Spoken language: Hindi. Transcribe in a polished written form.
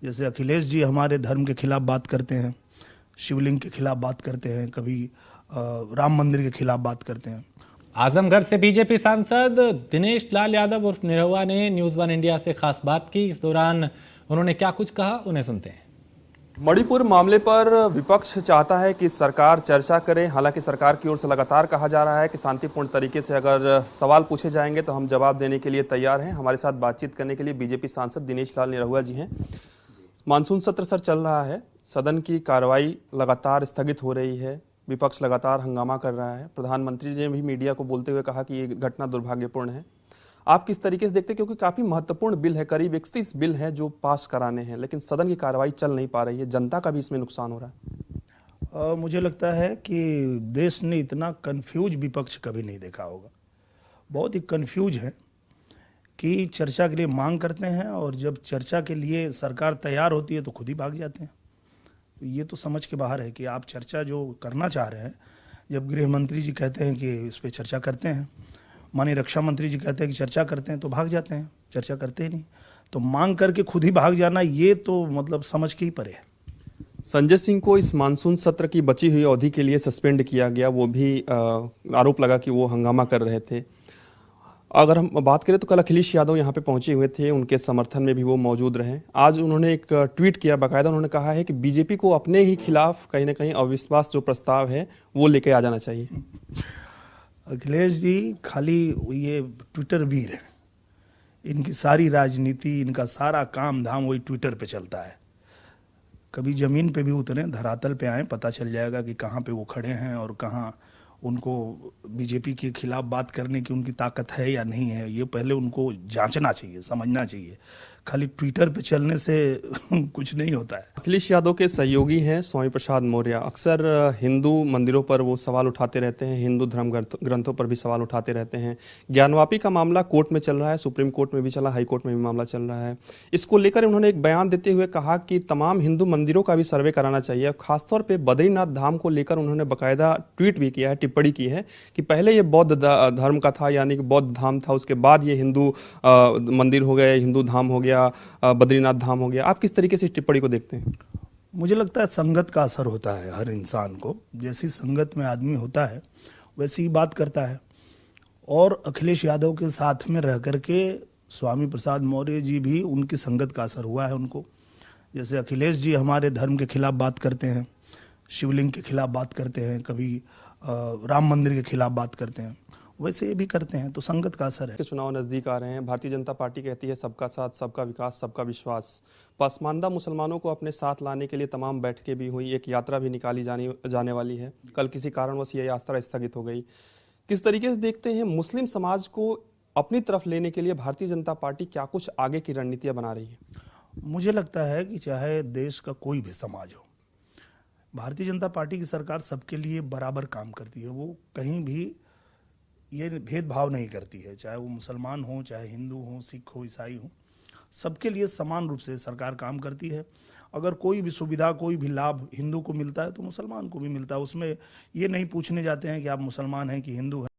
जैसे अखिलेश जी हमारे धर्म के खिलाफ बात करते हैं, शिवलिंग के खिलाफ बात करते हैं, कभी राम मंदिर के खिलाफ बात करते हैं। आजमगढ़ से बीजेपी सांसद दिनेश लाल यादव उर्फ निरहुआ ने न्यूज़ वन इंडिया से खास बात की। इस दौरान उन्होंने क्या कुछ कहा, उन्हें सुनते हैं। मणिपुर मामले पर विपक्ष चाहता है कि सरकार चर्चा करे। हालांकि सरकार की ओर से लगातार कहा जा रहा है कि शांतिपूर्ण तरीके से अगर सवाल पूछे जाएंगे तो हम जवाब देने के लिए तैयार हैं। हमारे साथ बातचीत करने के लिए बीजेपी सांसद दिनेश लाल निरहुआ जी हैं। मानसून सत्र सर चल रहा है, सदन की कार्रवाई लगातार स्थगित हो रही है, विपक्ष लगातार हंगामा कर रहा है। प्रधानमंत्री ने भी मीडिया को बोलते हुए कहा कि ये घटना दुर्भाग्यपूर्ण है। आप किस तरीके से देखते हैं, क्योंकि काफी महत्वपूर्ण बिल है, करीब 31 बिल है जो पास कराने हैं, लेकिन सदन की कार्रवाई चल नहीं पा रही है, जनता का भी इसमें नुकसान हो रहा है। मुझे लगता है कि देश ने इतना कंफ्यूज विपक्ष कभी नहीं देखा होगा। बहुत ही कंफ्यूज है कि चर्चा के लिए मांग करते हैं और जब चर्चा के लिए सरकार तैयार होती है तो खुद ही भाग जाते हैं। ये तो समझ के बाहर है कि आप चर्चा जो करना चाह रहे हैं, जब गृह मंत्री जी कहते हैं कि इस पर चर्चा करते हैं, माननीय रक्षा मंत्री जी कहते हैं कि चर्चा करते हैं, तो भाग जाते हैं, चर्चा करते ही नहीं। तो मांग करके खुद ही भाग जाना, ये तो मतलब समझ के ही परे है। संजय सिंह को इस मानसून सत्र की बची हुई अवधि के लिए सस्पेंड किया गया, वो भी आरोप लगा कि वो हंगामा कर रहे थे। अगर हम बात करें तो कल अखिलेश यादव यहाँ पे पहुंचे हुए थे, उनके समर्थन में भी वो मौजूद रहे। आज उन्होंने एक ट्वीट किया, बाकायदा उन्होंने कहा है कि बीजेपी को अपने ही खिलाफ कहीं ना कहीं अविश्वास जो प्रस्ताव है वो लेके आ जाना चाहिए। अखिलेश जी खाली ये ट्विटर वीर है, इनकी सारी राजनीति, इनका सारा काम धाम वही ट्विटर पे चलता है। कभी जमीन पे भी उतरे, धरातल पे आए, पता चल जाएगा कि कहाँ पे वो खड़े हैं और कहाँ उनको बीजेपी के खिलाफ बात करने की उनकी ताकत है या नहीं है। ये पहले उनको जांचना चाहिए, समझना चाहिए। खाली ट्विटर पे चलने से कुछ नहीं होता है। अखिलेश यादव के सहयोगी हैं स्वामी प्रसाद मौर्य, अक्सर हिंदू मंदिरों पर वो सवाल उठाते रहते हैं, हिंदू धर्म ग्रंथों पर भी सवाल उठाते रहते हैं। ज्ञानवापी का मामला कोर्ट में चल रहा है, सुप्रीम कोर्ट में भी चला, हाई कोर्ट में भी मामला चल रहा है। इसको लेकर उन्होंने एक बयान देते हुए कहा कि तमाम हिंदू मंदिरों का भी सर्वे कराना चाहिए। खासतौर पर बद्रीनाथ धाम को लेकर उन्होंने बाकायदा ट्वीट भी किया है, टिप्पणी की है कि पहले ये बौद्ध धर्म का था, यानी कि बौद्ध धाम था, उसके बाद ये हिंदू मंदिर हो गए, हिंदू धाम हो गया, बद्रीनाथ धाम हो गया। आप किस तरीके से इस टिप्पणी को देखते हैं? मुझे लगता है संगत का असर होता है हर इंसान को। जैसी संगत में आदमी होता है वैसी ही बात करता है। और अखिलेश यादव के साथ में रह करके स्वामी प्रसाद मौर्य जी भी, उनकी संगत का असर हुआ है उनको। जैसे अखिलेश जी हमारे धर्म के खिलाफ बात करते हैं, शिवलिंग के खिलाफ बात करते हैं, कभी राम मंदिर के खिलाफ बात करते हैं, वैसे ये भी करते हैं। तो संगत का असर है। चुनाव नजदीक आ रहे हैं, भारतीय जनता पार्टी कहती है सबका साथ, सबका विकास, सबका विश्वास। पसमानदा मुसलमानों को अपने साथ लाने के लिए तमाम बैठकें भी हुई, एक यात्रा भी निकाली जाने वाली है। कल किसी कारणवश ये यात्रा स्थगित हो गई। किस तरीके से देखते हैं मुस्लिम समाज को अपनी तरफ लेने के लिए भारतीय जनता पार्टी क्या कुछ आगे की रणनीतियां बना रही है? मुझे लगता है कि चाहे देश का कोई भी समाज हो, भारतीय जनता पार्टी की सरकार सबके लिए बराबर काम करती है। वो कहीं भी ये भेदभाव नहीं करती है, चाहे वो मुसलमान हो, चाहे हिंदू हो, सिख हो, ईसाई हो, सबके लिए समान रूप से सरकार काम करती है। अगर कोई भी सुविधा, कोई भी लाभ हिंदू को मिलता है तो मुसलमान को भी मिलता है। उसमें ये नहीं पूछने जाते हैं कि आप मुसलमान हैं कि हिंदू हैं।